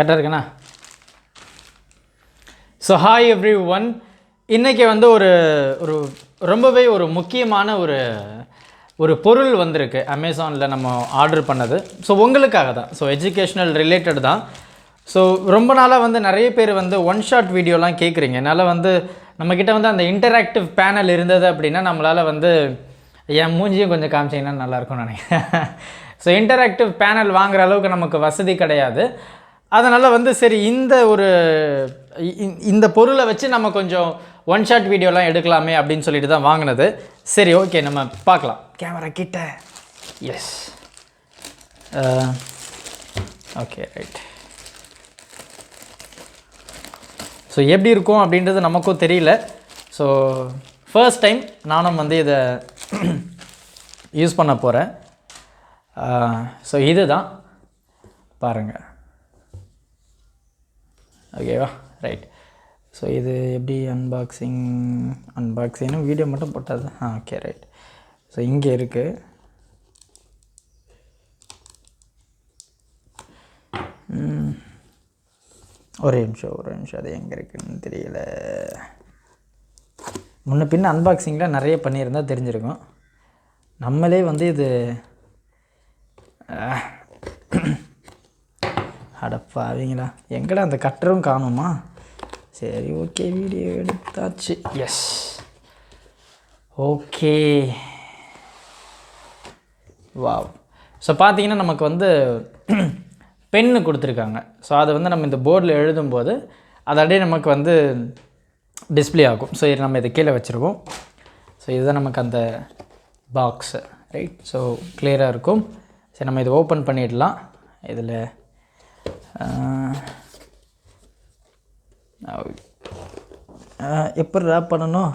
கரெக்டாக இருக்குண்ணா? So hi every one. இன்றைக்கி வந்து ஒரு ஒரு ரொம்பவே ஒரு முக்கியமான ஒரு பொருள் வந்திருக்கு அமேசானில் நம்ம ஆர்டர் பண்ணது. ஸோ உங்களுக்காக தான். ஸோ எஜுகேஷ்னல் ரிலேட்டட் தான். ஸோ ரொம்ப நாளாக வந்து நிறைய பேர் வந்து ஒன் ஷாட் வீடியோலாம் கேட்குறீங்க. என்னால் வந்து நம்மக்கிட்ட வந்து அந்த இன்டராக்டிவ் பேனல் இருந்தது அப்படின்னா நம்மளால் வந்து என் மூஞ்சியும் கொஞ்சம் காமிச்சிங்கன்னா நல்லாயிருக்கும்னு நினைக்கிறேன். ஸோ இன்டராக்டிவ் பேனல் வாங்குகிற அளவுக்கு நமக்கு வசதி கிடையாது. அதனால் வந்து சரி இந்த பொருளை வச்சு நம்ம கொஞ்சம் ஒன் ஷாட் வீடியோலாம் எடுக்கலாமே அப்படின்னு சொல்லிட்டு தான் வாங்கினது. சரி ஓகே, நம்ம பார்க்கலாம். கேமரா கிட்ட. S, okay right. ஸோ எப்படி இருக்கும் அப்படின்றது நமக்கும் தெரியல. ஸோ ஃபர்ஸ்ட் டைம் நானும் வந்து இதை யூஸ் பண்ண போகிறேன். ஸோ இது தான் பாருங்கள். ஓகேவா, ரைட். ஸோ இது எப்படி அன்பாக்சிங்னு வீடியோ மட்டும் போட்டது. Okay right. ஸோ இங்கே இருக்குது. ஒரு நிமிஷம் அது எங்கே இருக்குதுன்னு தெரியல. முன்ன பின்ன அன்பாக்சிங்கில் நிறைய பண்ணியிருந்தால் தெரிஞ்சிருக்கும். நம்மளே வந்து இது அடப்பா அவங்களா, எங்கடா அந்த கட்டரும் காணுமா? சரி ஓகே, வீடியோ எடுத்தாச்சு. Yes, okay, wow. ஸோ பார்த்தீங்கன்னா நமக்கு வந்து பென்னு கொடுத்துருக்காங்க. ஸோ அதை வந்து நம்ம இந்த போர்டில் எழுதும்போது அது அப்படியே நமக்கு வந்து டிஸ்பிளே ஆகும். ஸோ இது நம்ம இதை கீழே வச்சுருவோம். ஸோ இதுதான் நமக்கு அந்த பாக்ஸு, ரைட். ஸோ கிளியராக இருக்கும். சரி, நம்ம இதை ஓப்பன் பண்ணிடலாம். இதில் எப்படி ரேப் பண்ணணும்?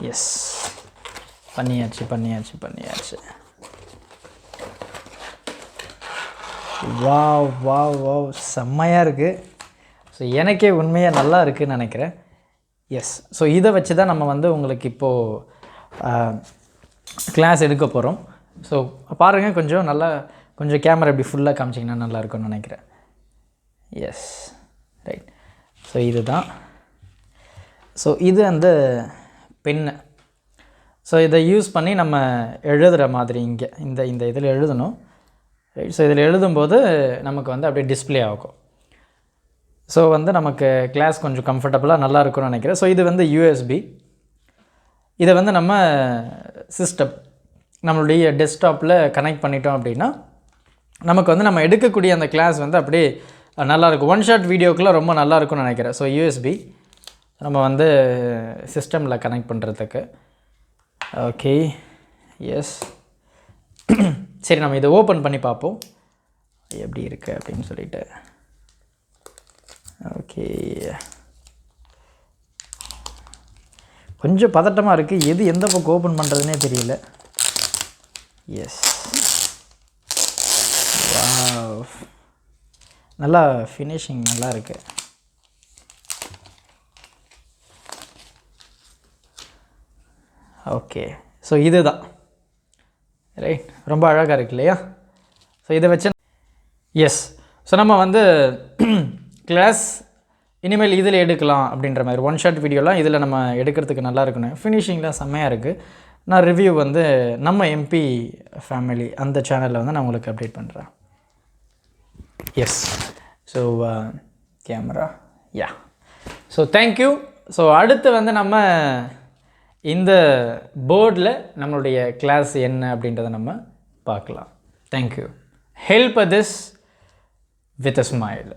எஸ், பண்ணியாச்சு. வாவ் வாவ் வாவ், செம்மையாக இருக்குது. ஸோ எனக்கே உண்மையாக நல்லா இருக்குதுன்னு நினைக்கிறேன். எஸ், ஸோ இதை வச்சு தான் நம்ம வந்து உங்களுக்கு இப்போது கிளாஸ் எடுக்க போகிறோம். ஸோ பாருங்கள், கொஞ்சம் கேமரா இப்படி ஃபுல்லாக காமிச்சிங்கன்னா நல்லாயிருக்கும்னு நினைக்கிறேன். Yes, right. ஸோ இதுதான். ஸோ இது அந்த பென்னு. ஸோ இதை யூஸ் பண்ணி நம்ம எழுதுகிற மாதிரி இங்கே இந்த இதில் எழுதணும், ரைட். ஸோ இதில் எழுதும்போது நமக்கு வந்து அப்படியே டிஸ்பிளே ஆகும். ஸோ வந்து நமக்கு கிளாஸ் கொஞ்சம் கம்ஃபர்டபுளாக நல்லா இருக்கும்னு நினைக்கிறேன். ஸோ இது வந்து யூஎஸ்பி. இதை வந்து நம்ம சிஸ்டம் நம்மளுடைய டெஸ்க்டாப்பில் கனெக்ட் பண்ணிட்டோம் அப்படின்னா நமக்கு வந்து நம்ம எடுக்கக்கூடிய அந்த கிளாஸ் வந்து அப்படியே நல்லாயிருக்கும். ஒன் ஷாட் வீடியோக்கெலாம் ரொம்ப நல்லாயிருக்கும்னு நினைக்கிறேன். ஸோ யூஎஸ்பி நம்ம வந்து சிஸ்டமில் கனெக்ட் பண்ணுறதுக்கு. Okay, yes. சரி, நம்ம இதை ஓப்பன் பண்ணி பார்ப்போம் எப்படி இருக்குது அப்படின்னு சொல்லிட்டு. ஓகே, கொஞ்சம் பதட்டமாக இருக்குது. எந்த பக்கம் ஓப்பன் பண்ணுறதுனே தெரியல. எஸ், வாவ், நல்லா ஃபினிஷிங் நல்லா இருக்குது. ஓகே, ஸோ இது தான் ரைட். ரொம்ப அழகாக இருக்கு இல்லையா? ஸோ இதை வச்சு எஸ், ஸோ நம்ம வந்து கிளாஸ் இனிமேல் இதில் எடுக்கலாம் அப்படின்ற மாதிரி ஒன் ஷாட் வீடியோலாம் இதில் நம்ம எடுக்கிறதுக்கு நல்லா இருக்குன்னு. ஃபினிஷிங்லாம் செம்மையாக இருக்குது. நான் ரிவ்யூ வந்து நம்ம எம்பி ஃபேமிலி அந்த சேனலில் வந்து நான் உங்களுக்கு அப்டேட் பண்ணுறேன். Yes, so camera, yeah. So thank you. So அடுத்து வந்து நம்ம இந்த போர்டில் நம்மளுடைய கிளாஸ் என்ன அப்படின்றத நம்ம பார்க்கலாம். Thank you. Help this with a smile.